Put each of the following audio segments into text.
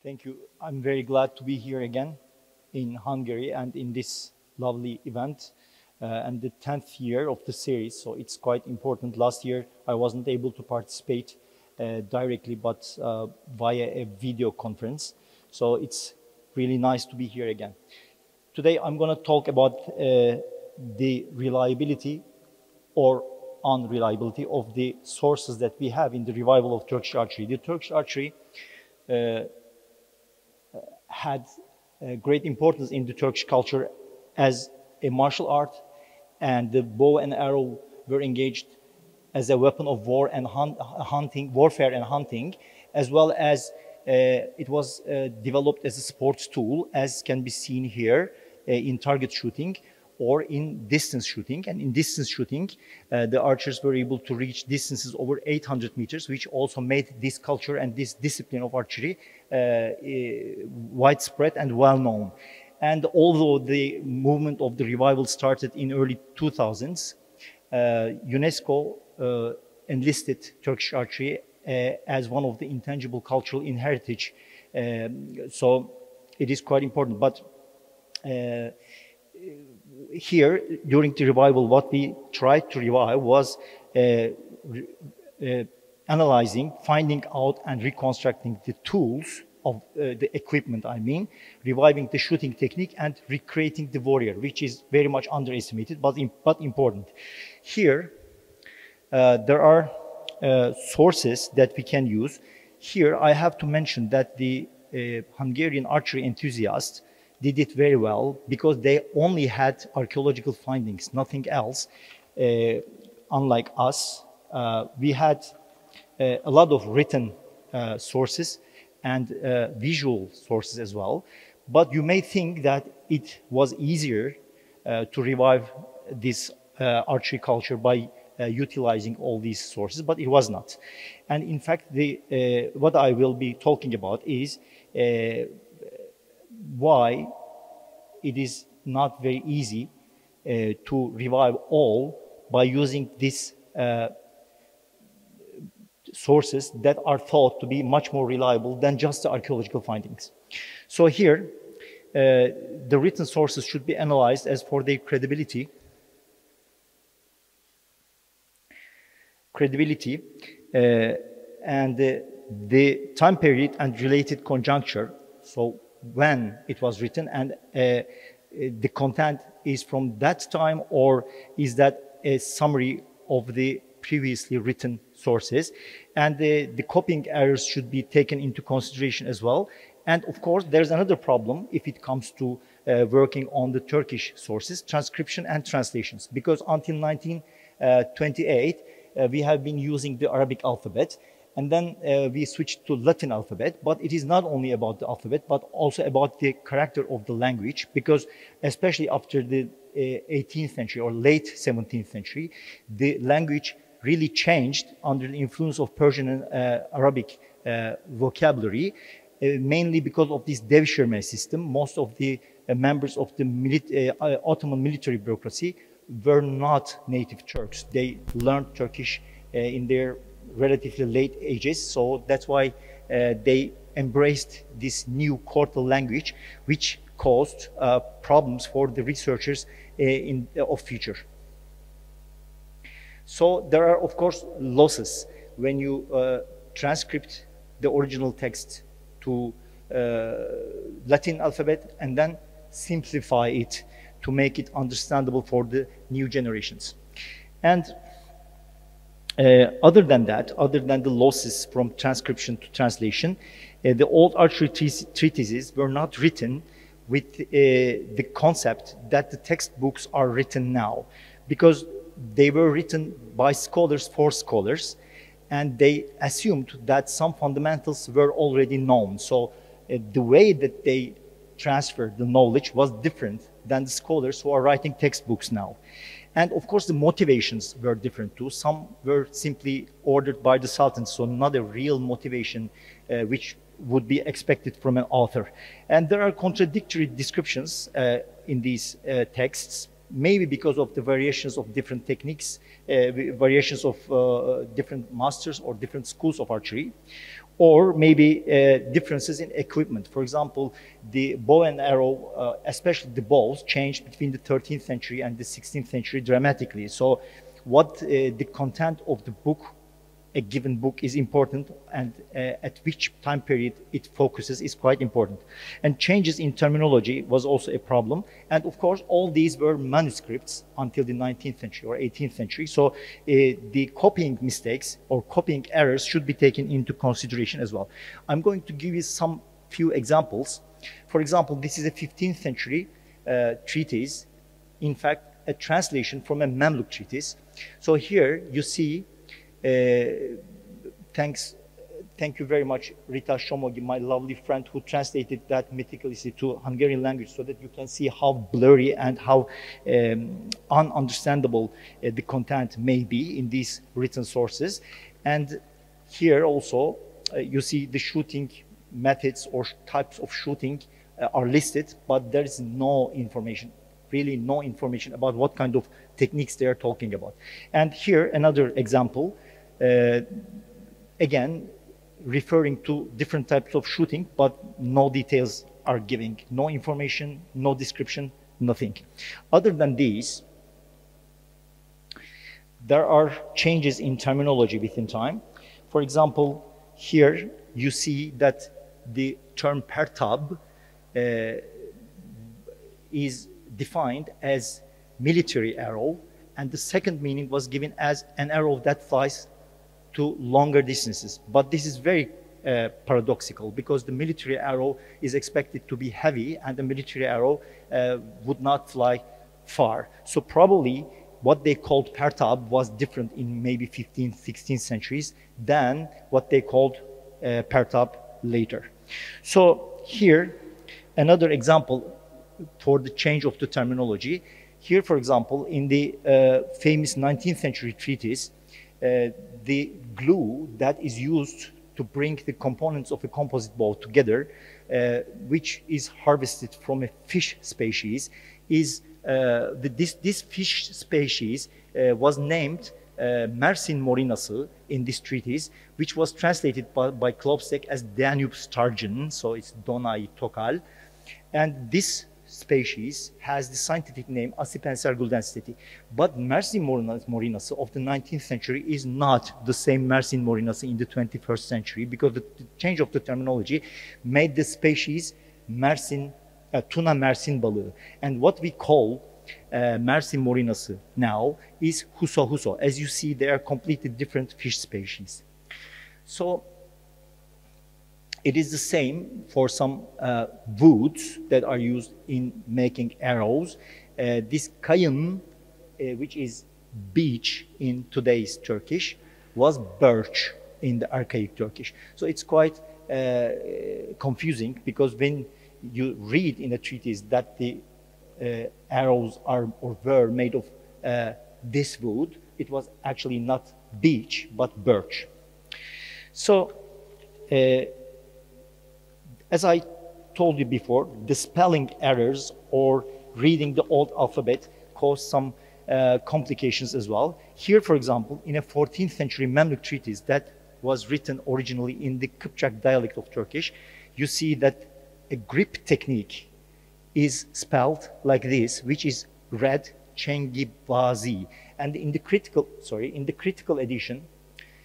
Thank you. I'm very glad to be here again in Hungary and in this lovely event and the 10th year of the series. So it's quite important. Last year, I wasn't able to participate directly, but via a video conference. So it's really nice to be here again. Today, I'm going to talk about the reliability or unreliability of the sources that we have in the revival of Turkish archery. The Turkish archery had great importance in the Turkish culture as a martial art, and the bow and arrow were engaged as a weapon of war and warfare and hunting, as well as it was developed as a sports tool, as can be seen here in target shooting or in distance shooting. And in distance shooting, the archers were able to reach distances over 800 meters, which also made this culture and this discipline of archery widespread and well-known. And although the movement of the revival started in early 2000s, UNESCO enlisted Turkish archery as one of the intangible cultural inheritance. So it is quite important. But here, during the revival, what we tried to revive was analyzing, finding out, and reconstructing the tools of the equipment, reviving the shooting technique and recreating the warrior, which is very much underestimated, but important. Here, there are sources that we can use. Here, I have to mention that the Hungarian archery enthusiasts did it very well because they only had archaeological findings, nothing else. Unlike us, we had a lot of written sources and visual sources as well. But you may think that it was easier to revive this archery culture by utilizing all these sources, but it was not. And in fact, what I will be talking about is why it is not very easy to revive all by using these sources that are thought to be much more reliable than just the archaeological findings. So here, the written sources should be analyzed as for their credibility. And the time period and related conjuncture, so when it was written, and the content is from that time, or is that a summary of the previously written sources. And the copying errors should be taken into consideration as well. And of course, there's another problem if it comes to working on the Turkish sources, transcription and translations, because until 1928, we have been using the Arabic alphabet. And then we switched to Latin alphabet, but it is not only about the alphabet, but also about the character of the language, because especially after the 18th century or late 17th century, the language really changed under the influence of Persian and Arabic vocabulary, mainly because of this devshirme system. Most of the members of the Ottoman military bureaucracy were not native Turks. They learned Turkish in their relatively late ages, so that's why they embraced this new chortal language, which caused problems for the researchers of future. So there are, of course, losses when you transcript the original text to Latin alphabet and then simplify it to make it understandable for the new generations. And other than that, other than the losses from transcription to translation, the old archery treatises were not written with the concept that the textbooks are written now, because they were written by scholars for scholars, and they assumed that some fundamentals were already known. So the way that they transferred the knowledge was different than the scholars who are writing textbooks now. And of course, the motivations were different too. Some were simply ordered by the Sultan, so not a real motivation which would be expected from an author. And there are contradictory descriptions in these texts, maybe because of the variations of different techniques, variations of different masters or different schools of archery, or maybe differences in equipment. For example, the bow and arrow, especially the bows, changed between the 13th century and the 16th century dramatically. So what the content of the book, a given book, is important, and at which time period it focuses is quite important. And changes in terminology was also a problem. And of course, all these were manuscripts until the 19th century or 18th century. So the copying mistakes or copying errors should be taken into consideration as well. I'm going to give you some few examples. For example, this is a 15th century treatise, in fact, a translation from a Mamluk treatise. So here you see, thank you very much, Rita Shomogi, my lovely friend, who translated that meticulously to Hungarian language, so that you can see how blurry and how ununderstandable the content may be in these written sources. And here also you see the shooting methods or types of shooting are listed, but there is no information, really no information about what kind of techniques they are talking about. And here another example, again referring to different types of shooting, but no details are giving, no information, no description, nothing. Other than these, there are changes in terminology within time. For example, here you see that the term pertab is defined as military arrow, and the second meaning was given as an arrow that flies to longer distances. But this is very paradoxical, because the military arrow is expected to be heavy, and the military arrow would not fly far. So probably what they called pertab was different in maybe 15th, 16th centuries than what they called pertab later. So here, another example for the change of the terminology. Here, for example, in the famous 19th century treatise, the glue that is used to bring the components of a composite bow together, which is harvested from a fish species, is this fish species was named Mersin morinası in this treatise, which was translated by Klopstock as Danube sturgeon, so it's Donai tokal. And this species has the scientific name Acipenser guldensteti. But Mersin morinası of the 19th century is not the same Mersin morinası in the 21st century, because the change of the terminology made the species Mersin, tuna Mersin balığı. And what we call Mersin morinası now is huso huso. As you see, they are completely different fish species. So it is the same for some woods that are used in making arrows. This kayın, which is beech in today's Turkish, was birch in the archaic Turkish. So it's quite confusing, because when you read in a treatise that the arrows are or were made of this wood, it was actually not beech but birch. So as I told you before, the spelling errors or reading the old alphabet caused some complications as well. Here, for example, in a 14th century Mamluk treatise that was written originally in the Kıpçak dialect of Turkish, you see that a grip technique is spelled like this, which is read Çengibazi. And in the critical edition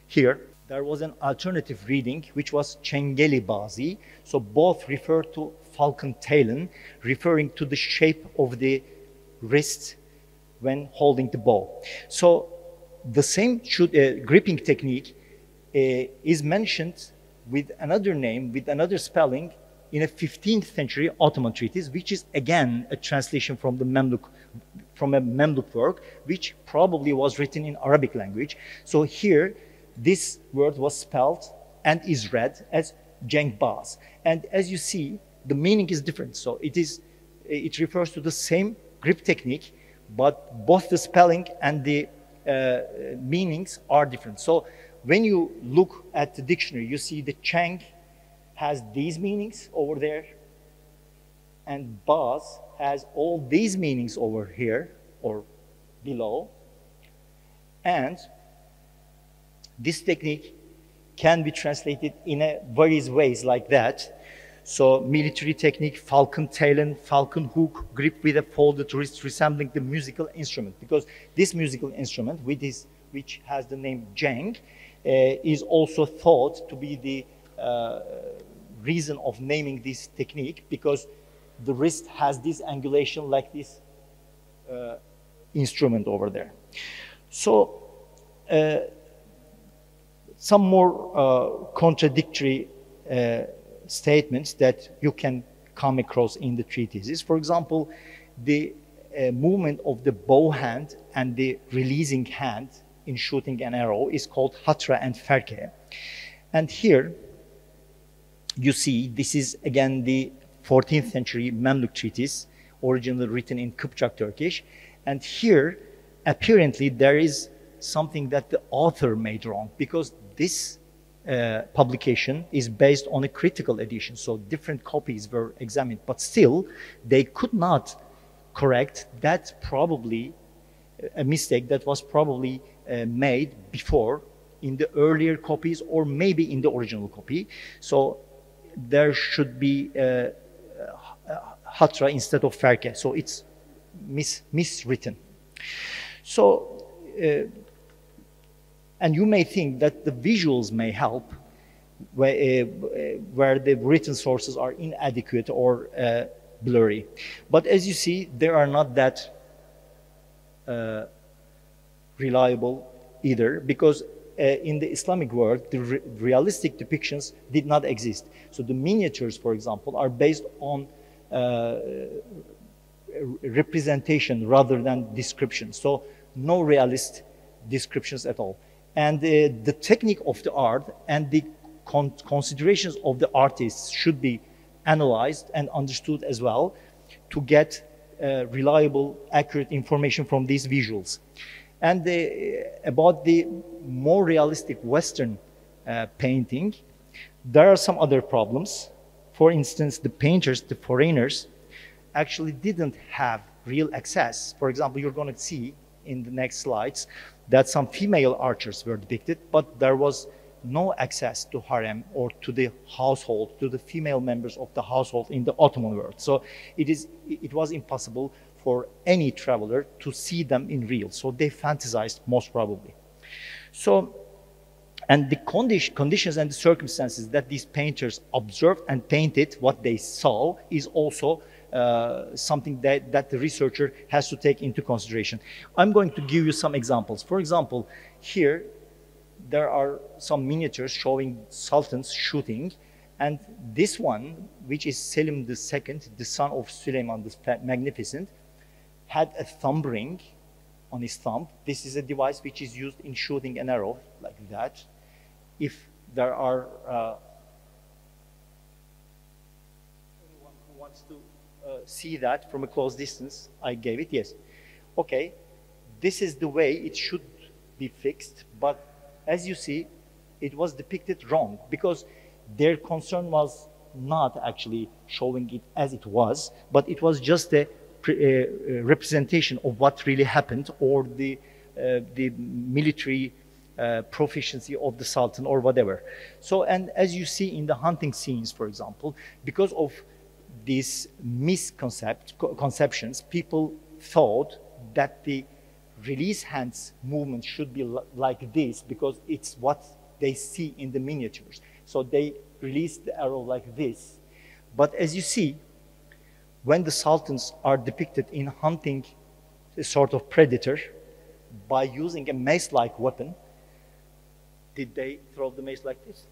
here, there was an alternative reading, which was Çengelibazi. So both refer to falcon talon, referring to the shape of the wrist when holding the bow. So the same gripping technique is mentioned with another name, with another spelling, in a 15th century Ottoman treatise, which is again a translation from the Mamluk work, which probably was written in Arabic language. So here, this word was spelled and is read as Cengbaz. And as you see, the meaning is different. So it refers to the same grip technique, but both the spelling and the meanings are different. So when you look at the dictionary, you see the Cheng has these meanings over there, and Baz has all these meanings over here or below. And this technique can be translated in various ways like that. So military technique, falcon talon, falcon hook, grip with a folded wrist resembling the musical instrument. Because this musical instrument, which has the name jang, is also thought to be the reason of naming this technique, because the wrist has this angulation like this instrument over there. So some more contradictory statements that you can come across in the treatises. For example, the movement of the bow hand and the releasing hand in shooting an arrow is called hatra and ferke. And here you see, this is again the 14th century Memluk treatise, originally written in Kıpçak Turkish. And here, apparently, there is something that the author made wrong, because this publication is based on a critical edition. So different copies were examined, but still they could not correct that, probably a mistake that was probably made before in the earlier copies, or maybe in the original copy. So there should be hatra instead of ferke. So it's miswritten. So, and you may think that the visuals may help where the written sources are inadequate or blurry. But as you see, they are not that reliable either, because in the Islamic world, the realistic depictions did not exist. So the miniatures, for example, are based on representation rather than description. So no realist descriptions at all. And the technique of the art and the considerations of the artists should be analyzed and understood as well to get reliable, accurate information from these visuals. And about the more realistic Western painting, there are some other problems. For instance, the painters, the foreigners, actually didn't have real access. For example, you're going to see in the next slides that some female archers were depicted, but there was no access to harem or to the household, to the female members of the household in the Ottoman world. So it was impossible for any traveler to see them in real. So they fantasized, most probably. So, and the conditions and the circumstances that these painters observed and painted what they saw is also something that the researcher has to take into consideration. I'm going to give you some examples. For example, here there are some miniatures showing sultans shooting, and this one, which is Selim II, the son of Süleyman the Magnificent, had a thumb ring on his thumb. This is a device which is used in shooting an arrow like that. If there are anyone who wants to see that from a close distance, I gave it, yes. Okay, this is the way it should be fixed, but as you see, it was depicted wrong, because their concern was not actually showing it as it was, but it was just a representation of what really happened, or the military proficiency of the Sultan or whatever. So, and as you see in the hunting scenes, for example, because of these misconceptions, people thought that the release hands movement should be like this, because it's what they see in the miniatures. So they release the arrow like this. But as you see, when the sultans are depicted in hunting a sort of predator by using a mace-like weapon, did they throw the mace like this?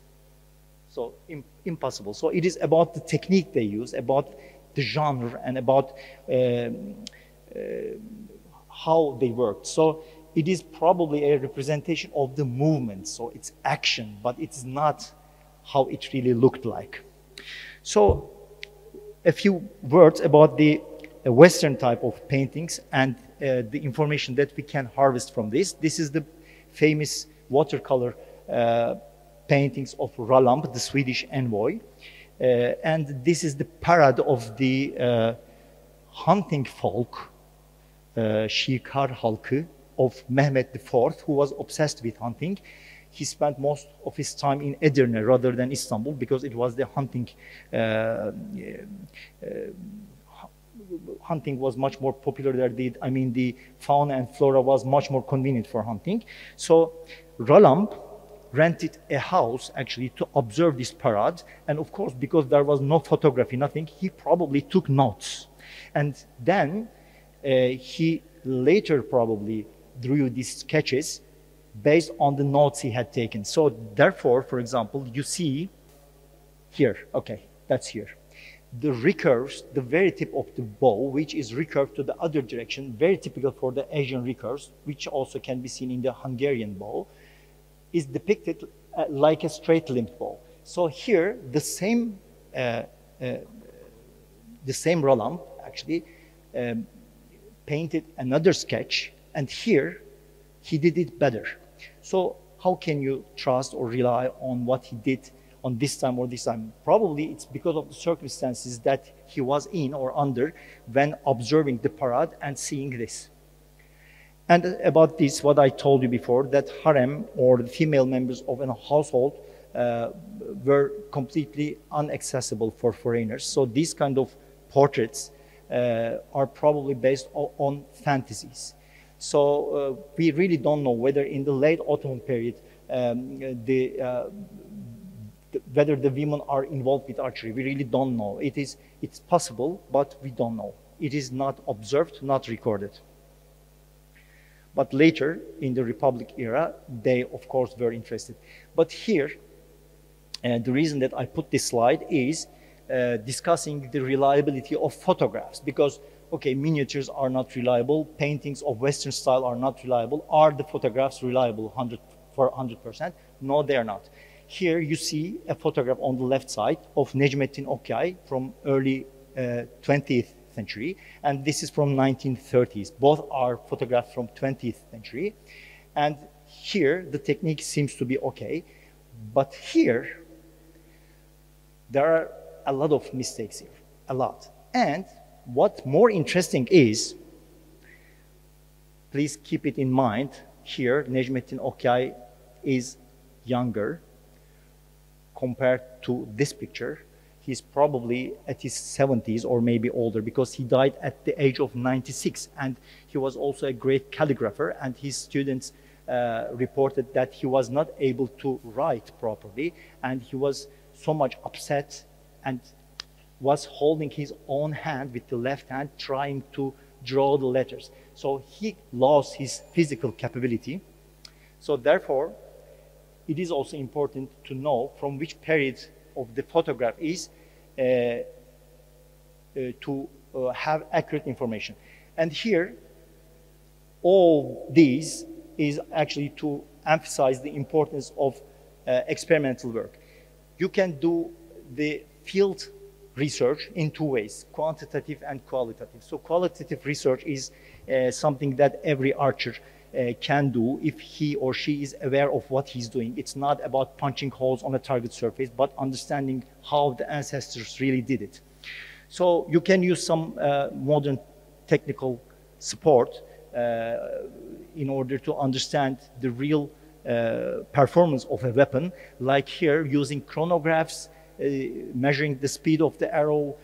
So impossible. So it is about the technique they use, about the genre, and about how they worked. So it is probably a representation of the movement. So it's action, but it's not how it really looked like. So a few words about the Western type of paintings and the information that we can harvest from this. This is the famous watercolor paintings of Roland, the Swedish envoy. And this is the parade of the hunting folk, Şikar halkı, of Mehmet IV, who was obsessed with hunting. he spent most of his time in Edirne rather than Istanbul because it was the hunting. Hunting was much more popular there. The fauna and flora was much more convenient for hunting. So Roland rented a house actually to observe this parade. And of course, because there was no photography, nothing, he probably took notes. And then he later probably drew these sketches based on the notes he had taken. So therefore, for example, you see here, okay, that's here. The recurves, the very tip of the bow, which is recurved to the other direction, very typical for the Asian recurves, which also can be seen in the Hungarian bow, is depicted like a straight-limbed bow. So here, the same Roland actually painted another sketch, and here he did it better. So how can you trust or rely on what he did on this time or this time? Probably it's because of the circumstances that he was in or under when observing the parade and seeing this. And about this, what I told you before, that harem or the female members of a household were completely inaccessible for foreigners. So these kind of portraits are probably based on fantasies. So we really don't know whether in the late Ottoman period whether the women are involved with archery. We really don't know. It's possible, but we don't know. It is not observed, not recorded. But later, in the Republic era, they, of course, were interested. But here, the reason that I put this slide is discussing the reliability of photographs. Because, okay, miniatures are not reliable, paintings of Western style are not reliable. Are the photographs reliable 100%? No, they are not. Here you see a photograph on the left side of Necmettin Okyay from early 20th century, and this is from 1930s. Both are photographs from 20th century. And here the technique seems to be okay, but here there are a lot of mistakes here, a lot. And what more interesting is, please keep it in mind, here Necmettin Okyay is younger compared to this picture. He's probably at his 70s or maybe older, because he died at the age of 96. And he was also a great calligrapher, and his students reported that he was not able to write properly, and he was so much upset and was holding his own hand with the left hand trying to draw the letters. So he lost his physical capability. So therefore, it is also important to know from which period of the photograph is to have accurate information. And here, all these is actually to emphasize the importance of experimental work. You can do the field research in two ways, quantitative and qualitative. So qualitative research is something that every archer can do if he or she is aware of what he's doing. It's not about punching holes on a target surface, but understanding how the ancestors really did it. So you can use some modern technical support in order to understand the real performance of a weapon, like here using chronographs, measuring the speed of the arrow,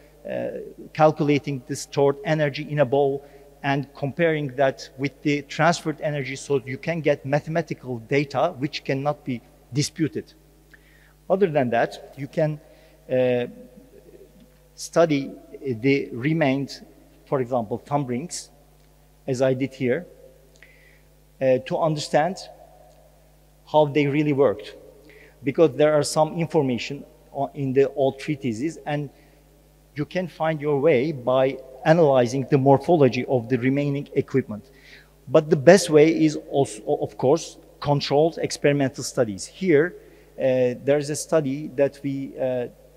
calculating the stored energy in a bow, and comparing that with the transferred energy, so you can get mathematical data which cannot be disputed. Other than that, you can study the remained, for example, thumb rings, as I did here, to understand how they really worked. Because there are some information in the old treatises, and you can find your way by analyzing the morphology of the remaining equipment. But the best way is also, of course, controlled experimental studies. Here, there's a study that we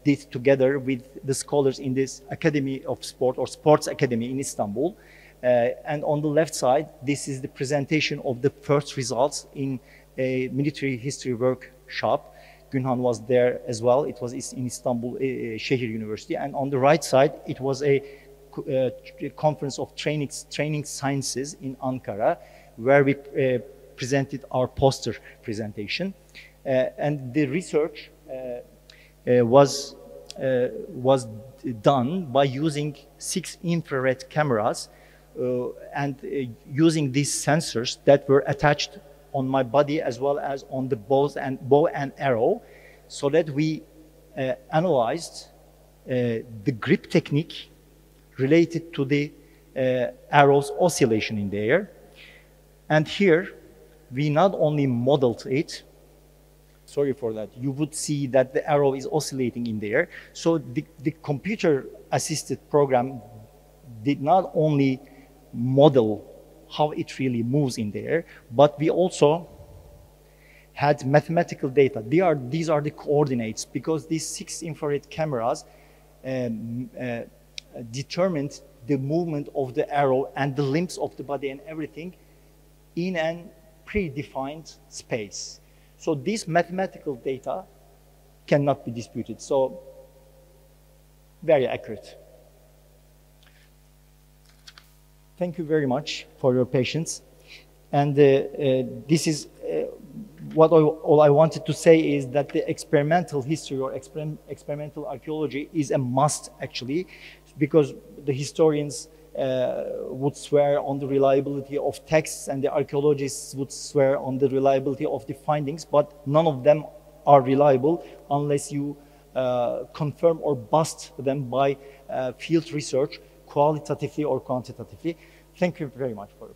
did together with the scholars in this Academy of Sport or Sports Academy in Istanbul. And on the left side, this is the presentation of the first results in a military history workshop. Günhan was there as well. It was in Istanbul Şehir University. And on the right side, it was a conference of training sciences in Ankara, where we presented our poster presentation. And the research was done by using 6 infrared cameras and using these sensors that were attached on my body as well as on the bow and arrow, so that we analyzed the grip technique related to the arrow's oscillation in the air. And here we not only modeled it, sorry for that, you would see that the arrow is oscillating in the air. So the computer assisted program did not only model how it really moves in the air, but we also had mathematical data. These are the coordinates, because these 6 infrared cameras determined the movement of the arrow and the limbs of the body and everything in a predefined space. So this mathematical data cannot be disputed. So very accurate. Thank you very much for your patience. And this is all I wanted to say is that the experimental history or experimental archaeology is a must, actually, because the historians would swear on the reliability of texts and the archaeologists would swear on the reliability of the findings, but none of them are reliable unless you confirm or bust them by field research, qualitatively or quantitatively. Thank you very much for